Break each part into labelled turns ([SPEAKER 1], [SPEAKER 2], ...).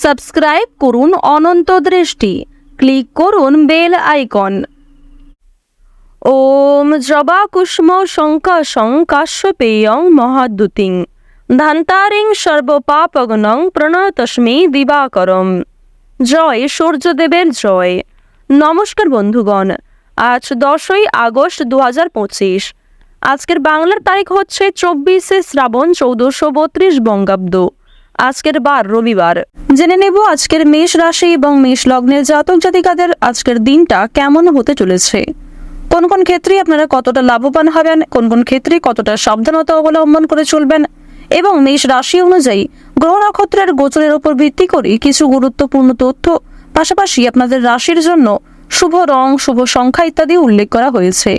[SPEAKER 1] Subscribe করুন অনন্ত দৃষ্টি, click করুন বেল আইকন। ওম জবা কুষ্ম শঙ্কাশং কাশ্যপেয়ং মহাদ্যুতিং ধান্তারিং সর্বপাপগ্নং প্রণতস্মি দিবাকরম। জয় সূর্যদেবের জয়। নমস্কার বন্ধুগণ, আজ 10ই আগস্ট 2025। আজকের বাংলার তারিখ হচ্ছে 24শে শ্রাবণ 1432 বঙ্গাব্দ। আজকের বার রবিবার। জেনে নেব আজকের মেষ রাশি এবং মেষ লগ্নের জাতক জাতিকাদের আজকের দিনটা কেমন হতে চলেছে। কোন কোন ক্ষেত্রে আপনারা কতটা লাভবান হবেন, কোন কোন ক্ষেত্রে কতটা সাবধানতা অবলম্বন করে চলবেন, এবং মেষ রাশি অনুযায়ী গ্রহ নক্ষত্রের গোচরের উপর ভিত্তি করে কিছু গুরুত্বপূর্ণ তথ্য, পাশাপাশি আপনাদের রাশির জন্য শুভ রং, শুভ সংখ্যা ইত্যাদি উল্লেখ করা হয়েছে।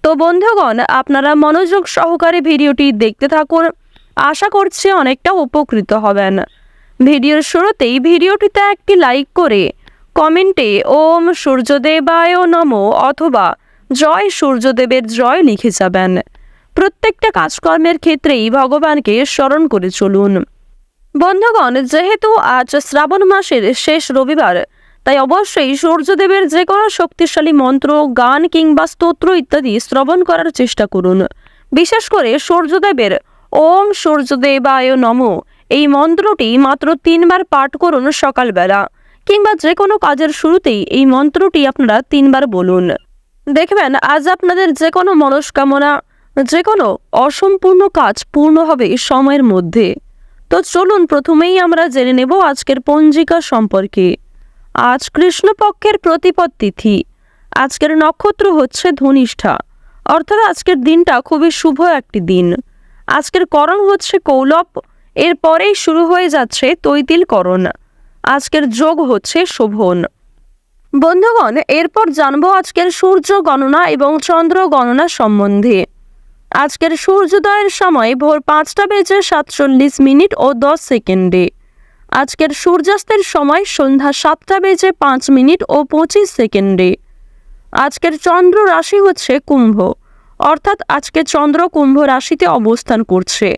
[SPEAKER 1] তো বন্ধুগণ, আপনারা মনোযোগ সহকারে ভিডিওটি দেখতে থাকুন। আশা করছি অনেকটা উপকৃত হবেন। ভিডিওর শুরুতেই ভিডিওটিতে একটি লাইক করে কমেন্টে ওম সূর্যদেবায় নমঃ অথবা জয় সূর্যদেবের জয় লিখে যাবেন। প্রত্যেকটা কাজকর্মের ক্ষেত্রেই ভগবানকে স্মরণ করে চলুন। বন্ধুগণ, যেহেতু আজ শ্রাবণ মাসের শেষ রবিবার, তাই অবশ্যই সূর্যদেবের যে কোনো শক্তিশালী মন্ত্র, গান কিংবা স্তোত্র ইত্যাদি শ্রবণ করার চেষ্টা করুন। বিশেষ করে সূর্যদেবের ওম সূর্যদেবায় নমঃ এই মন্ত্রটি মাত্র 3 বার পাঠ করুন সকালবেলা, কিংবা যে কোনো কাজের শুরুতেই এই মন্ত্রটি আপনারা 3 বার বলুন। দেখবেন আজ আপনাদের যে কোনো মনস্কামনা, যে কোনো অসম্পূর্ণ কাজ পূর্ণ হবে সময়ের মধ্যে। তো চলুন প্রথমেই আমরা জেনে নেব আজকের পঞ্জিকা সম্পর্কে। আজ কৃষ্ণপক্ষের প্রতিপদ তিথি। আজকের নক্ষত্র হচ্ছে ধনিষ্ঠা, অর্থাৎ আজকের দিনটা খুবই শুভ একটি দিন। আজকের করণ হচ্ছে কৌলব, এরপরেই শুরু হয়ে যাচ্ছে তৈতিল করণ। আজকের যোগ হচ্ছে শোভন। বন্ধুগণ, এরপর জানবো আজকের সূর্য গণনা এবং চন্দ্র গণনা সম্বন্ধে। আজকের সূর্যোদয়ের সময় ভোর 5:47 ও 10 সেকেন্ডে। আজকের সূর্যাস্তের সময় সন্ধ্যা 7:05 ও 25 সেকেন্ডে। আজকের চন্দ্র রাশি হচ্ছে কুম্ভ, অর্থাৎ আজকে চন্দ্র কুম্ভ রাশিতে অবস্থান করছে।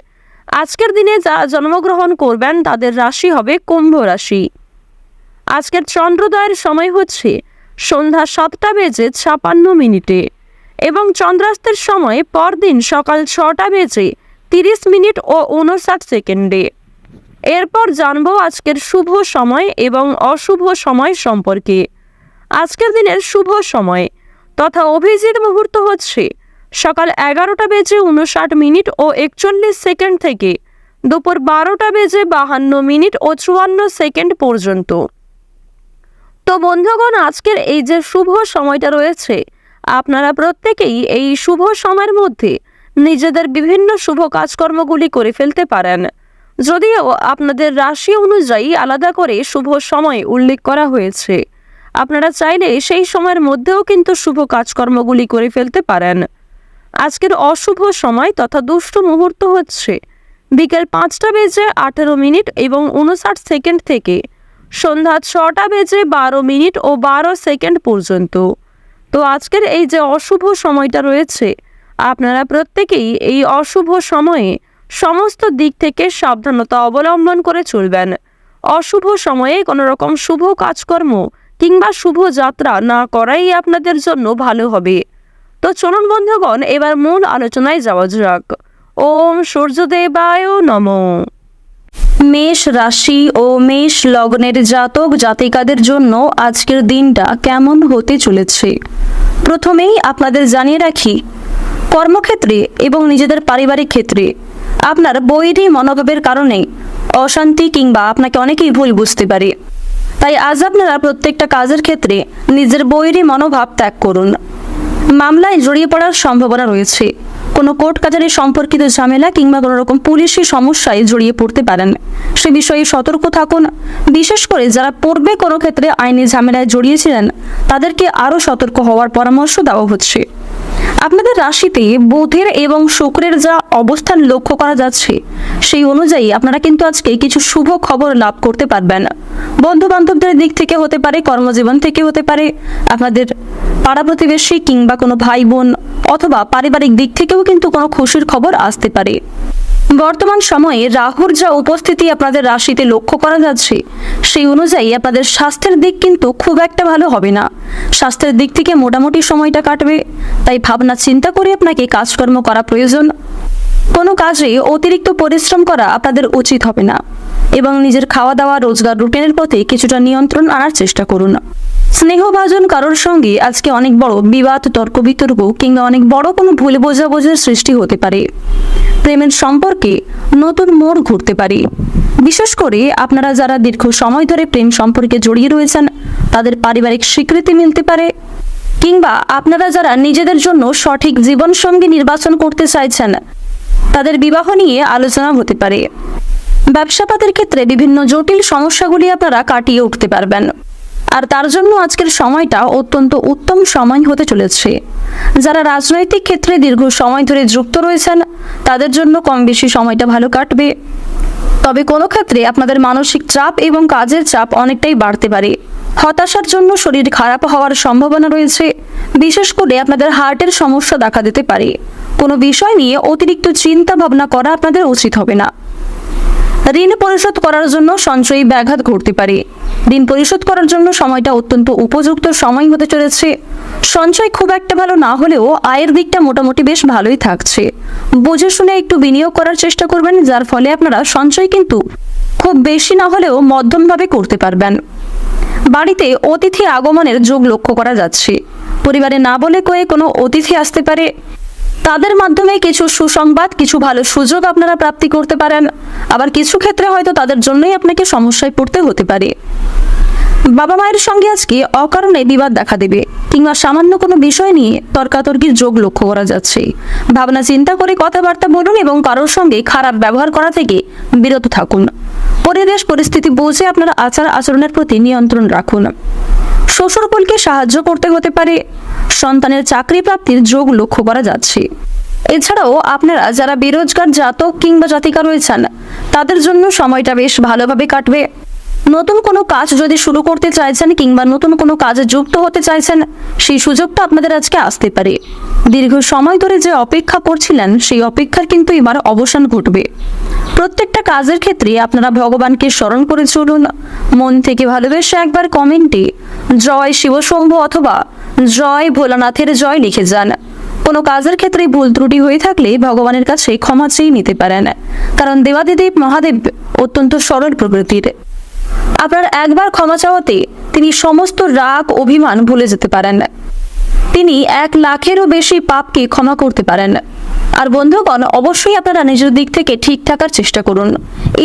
[SPEAKER 1] আজকের দিনে যারা জন্মগ্রহণ করবেন তাদের রাশি হবে কুম্ভ রাশি। আজকের চন্দ্রোদয়ের সময় হচ্ছে সন্ধ্যা 7:56 এবং চন্দ্রাস্তের সময় পরদিন সকাল 6:30 ও 59 সেকেন্ডে। এরপর জানবো আজকের শুভ সময় এবং অশুভ সময় সম্পর্কে। আজকের দিনের শুভ সময় তথা অভিজিৎ মুহূর্ত হচ্ছে সকাল 11:59 ও 41 সেকেন্ড থেকে দুপুর 12:52 ও 54 সেকেন্ড পর্যন্ত। তো বন্ধুগণ, আজকের এই যে শুভ সময়টা রয়েছে, আপনারা প্রত্যেকেই এই শুভ সময়ের মধ্যে নিজেদের বিভিন্ন শুভ কাজকর্মগুলি করে ফেলতে পারেন। যদিও আপনাদের রাশি অনুযায়ী আলাদা করে শুভ সময় উল্লেখ করা হয়েছে, আপনারা চাইলে সেই সময়ের মধ্যেও কিন্তু শুভ কাজকর্মগুলি করে ফেলতে পারেন। আজকের অশুভ সময় তথা দুষ্ট মুহূর্ত হচ্ছে বিকেল 5:18 এবং 59 সেকেন্ড থেকে সন্ধ্যা 6:12 ও 12 সেকেন্ড পর্যন্ত। তো আজকের এই যে অশুভ সময়টা রয়েছে, আপনারা প্রত্যেকেই এই অশুভ সময়ে সমস্ত দিক থেকে সাবধানতা অবলম্বন করে চলবেন। অশুভ সময়ে কোনো রকম শুভ কাজকর্ম কিংবা শুভ যাত্রা না করাই আপনাদের জন্য ভালো হবে। তো চলুন বন্ধুগণ, এবার মূল আলোচনায় যাওয়া যাক। ওম সূর্যদেবায় নমঃ। মেষ রাশি ও মেষ লগ্নের জাতক জাতিকাদের জন্য আজকের দিনটা কেমন হতে চলেছে। প্রথমেই আপনাদের জানিয়ে রাখি, কর্মক্ষেত্রে এবং নিজেদের পারিবারিক ক্ষেত্রে আপনার বৈরী মনোভাবের কারণে অশান্তি কিংবা আপনাকে অনেকেই ভুল বুঝতে পারে। তাই আজ আপনারা প্রত্যেকটা কাজের ক্ষেত্রে নিজের বৈরী মনোভাব ত্যাগ করুন। মামলায় জড়িয়ে পড়ার সম্ভাবনা রয়েছে। কোনো কোর্ট কাছারি সম্পর্কিত ঝামেলা কিংবা কোনো রকম পুলিশি সমস্যায় জড়িয়ে পড়তে পারেন, সে বিষয়ে সতর্ক থাকুন। বিশেষ করে যারা পূর্বে কোনো ক্ষেত্রে আইনি ঝামেলায় জড়িয়েছিলেন তাদেরকে আরও সতর্ক হওয়ার পরামর্শ দেওয়া হচ্ছে। আপনাদের রাশিতে বুধের এবং শুক্রের যা অবস্থান লক্ষ্য করা যাচ্ছে, সেই অনুযায়ী আপনারা কিন্তু আজকে কিছু শুভ খবর লাভ করতে পারবেন। বন্ধু বান্ধবদের দিক থেকে হতে পারে, কর্মজীবন থেকে হতে পারে, আপনাদের পাড়া প্রতিবেশী কিংবা কোনো ভাই বোন অথবা পারিবারিক দিক থেকেও কিন্তু কোনো খুশির খবর আসতে পারে। বর্তমান সময়ে রাহুর যা উপস্থিতি আপনাদের রাশিতে লক্ষ্য করা যাচ্ছে, সেই অনুযায়ী আপনাদের স্বাস্থ্যের দিক কিন্তু খুব একটা ভালো হবে না। স্বাস্থ্যের দিক থেকে মোটামুটি সময়টা কাটবে, তাই ভাবনা চিন্তা করে আপনাকে কাজকর্ম করা প্রয়োজন। কোনো কাজে অতিরিক্ত পরিশ্রম করা আপনাদের উচিত হবে না এবং নিজের খাওয়া দাওয়া রোজগার রুটিনের প্রতি কিছুটা নিয়ন্ত্রণ আনার চেষ্টা করুন। স্নেহভাজন কারোর সঙ্গে আজকে অনেক বড় বিবাদ, তর্ক বিতর্ক কিংবা অনেক বড় কোনো ভুল বোঝাবুঝির সৃষ্টি হতে পারে। প্রেমের সম্পর্কে নতুন মোড় ঘুরতে পারে। বিশেষ করে আপনারা যারা দীর্ঘ সময় ধরে প্রেম সম্পর্কে জড়িয়ে রয়েছেন, তাদের পারিবারিক স্বীকৃতি মিলতে পারে, কিংবা আপনারা যারা নিজেদের জন্য সঠিক জীবনসঙ্গী নির্বাচন করতে চাইছেন, তাদের বিবাহ নিয়ে আলোচনা হতে পারে। ব্যবসাপাতের ক্ষেত্রে বিভিন্ন জটিল সমস্যাগুলি আপনারা কাটিয়ে উঠতে পারবেন, আর তার জন্য আজকের সময়টা অত্যন্ত উত্তম সময় হতে চলেছে। যারা রাজনৈতিক ক্ষেত্রে দীর্ঘ সময় ধরে যুক্ত রয়েছেন, তাদের জন্য কম বেশি সময়টা ভালো কাটবে। তবে কোনো ক্ষেত্রে আপনাদের মানসিক চাপ এবং কাজের চাপ অনেকটাই বাড়তে পারে। হতাশার জন্য শরীর খারাপ হওয়ার সম্ভাবনা রয়েছে। বিশেষ করে আপনাদের হার্টের সমস্যা দেখা দিতে পারে। কোনো বিষয় নিয়ে অতিরিক্ত চিন্তা ভাবনা করা আপনাদের উচিত হবে না। ঋণ পরিশোধ করার জন্য সঞ্চয়ী ব্যাঘাত ঘটতে পারে। ঋণ পরিশোধ করার জন্য সময়টা অত্যন্ত উপযুক্ত সময় হতে চলেছে। সঞ্চয় খুব একটা ভালো না হলেও আয়ের দিকটা মোটামুটি বেশ ভালোই থাকছে। বুঝে শুনে একটু বিনিয়োগ করার চেষ্টা করবেন, যার ফলে আপনারা সঞ্চয় কিন্তু খুব বেশি না হলেও মধ্যমভাবে করতে পারবেন। বাড়িতে অতিথি আগমনের যোগ লক্ষ্য করা যাচ্ছে। পরিবারে না বলে কয়ে কোনো অতিথি আসতে পারে। তাদের মাধ্যমে কিছু সুসংবাদ, কিছু ভালো সুযোগ আপনারা প্রাপ্তি করতে পারেন। আবার কিছু ক্ষেত্রে হয়তো তাদের জন্যই আপনাকে সমস্যায় পড়তে হতে পারে। বাবা মায়ের সঙ্গে আজকে অকারণে বিবাদ দেখা দেবে, কিংবা সামান্য কোনো বিষয় নিয়ে তর্কাতর্কির যোগ লক্ষ্য করা যাচ্ছে। ভাবনা চিন্তা করে কথাবার্তা বলুন এবং কারোর সঙ্গে খারাপ ব্যবহার করা থেকে বিরত থাকুন। পরিবেশ পরিস্থিতি বুঝে আপনারা আচার আচরণের প্রতি নিয়ন্ত্রণ রাখুন। শ্বশুরকুলকে সাহায্য করতে হতে পারে। সন্তানের চাকরি প্রাপ্তির যোগ লক্ষ্য করা যাচ্ছে। এছাড়াও আপনারা যারা বেরোজগার জাতক কিংবা জাতিকা রয়েছেন, তাদের জন্য সময়টা বেশ ভালোভাবে কাটবে। নতুন কোনো কাজ যদি শুরু করতে চাইছেন কিংবা নতুন কোনো কাজে যুক্ত হতে চাইছেন, সেই সুযোগটা আপনাদের আজকে আসতে পারে। দীর্ঘ সময় ধরে যে অপেক্ষা করছিলেন, সেই অপেক্ষার কিন্তু এবার অবসান ঘটবে। প্রত্যেকটা কাজের ক্ষেত্রে আপনারা ভগবানকে স্মরণ করে চলুন। মন থেকে ভালোবেসে একবার কমেন্টে জয় শিবশম্ভু অথবা জয় ভোলানাথের জয় লিখে যান। কোনো কাজের ক্ষেত্রে ভুল ত্রুটি হয়ে থাকলে ভগবানের কাছে ক্ষমা চেয়ে নিতে পারেন, কারণ দেবাদিদেব মহাদেব অত্যন্ত সরল প্রকৃতির। আপনার একবার ক্ষমা চাওয়াতে তিনি সমস্ত রাগ অভিমান ভুলে যেতে পারেন। তিনি 1 লাখেরও বেশি পাপকে ক্ষমা করতে পারেন। আর বন্ধুগণ, অবশ্যই আপনারা নিজের দিক থেকে ঠিক থাকার চেষ্টা করুন।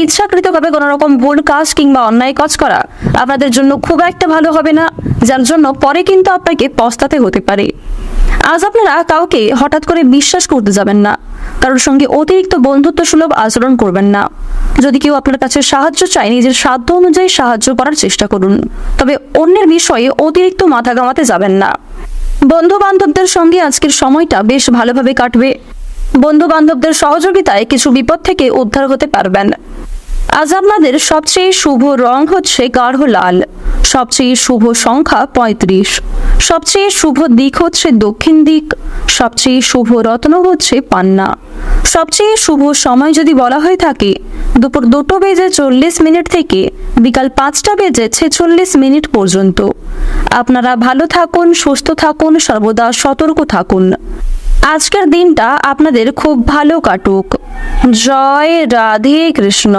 [SPEAKER 1] ইচ্ছাকৃতভাবে কোনো রকম ভুল কাজ কিংবা অন্যায় কাজ করা আপনাদের জন্য খুব একটা ভালো হবে না, যার জন্য পরে কিন্তু আপনাকে পস্তাতে হতে পারে। আজ আপনারা কাউকে হঠাৎ করে বিশ্বাস করতে যাবেন না। কারোর সঙ্গে অতিরিক্ত বন্ধুত্ব সুলভ আচরণ করবেন না। যদি কেউ আপনার কাছে সাহায্য চায়, নিজের সাধ্য অনুযায়ী সাহায্য করার চেষ্টা করুন। তবে অন্যের বিষয়ে অতিরিক্ত মাথা ঘামাতে যাবেন না। বন্ধু বান্ধবদের সঙ্গে আজকের সময়টা বেশ ভালোভাবে কাটবে। বন্ধু বান্ধবদের সহযোগিতায় কিছু বিপদ থেকে উদ্ধার হতে পারবেন। আজ আপনাদের সবচেয়ে শুভ রং হচ্ছে গাঢ় লাল। সবচেয়ে শুভ সংখ্যা 35। সবচেয়ে শুভ দিক হচ্ছে দক্ষিণ দিক। সবচেয়ে শুভ রত্ন হচ্ছে পান্না। সবচেয়ে শুভ সময় যদি বলা হয়ে থাকে, দুপুর 2:40 থেকে বিকাল 5:46 পর্যন্ত। আপনারা ভালো থাকুন, সুস্থ থাকুন, সর্বদা সতর্ক থাকুন। আজকের দিনটা আপনাদের খুব ভালো কাটুক। জয় রাধে কৃষ্ণ।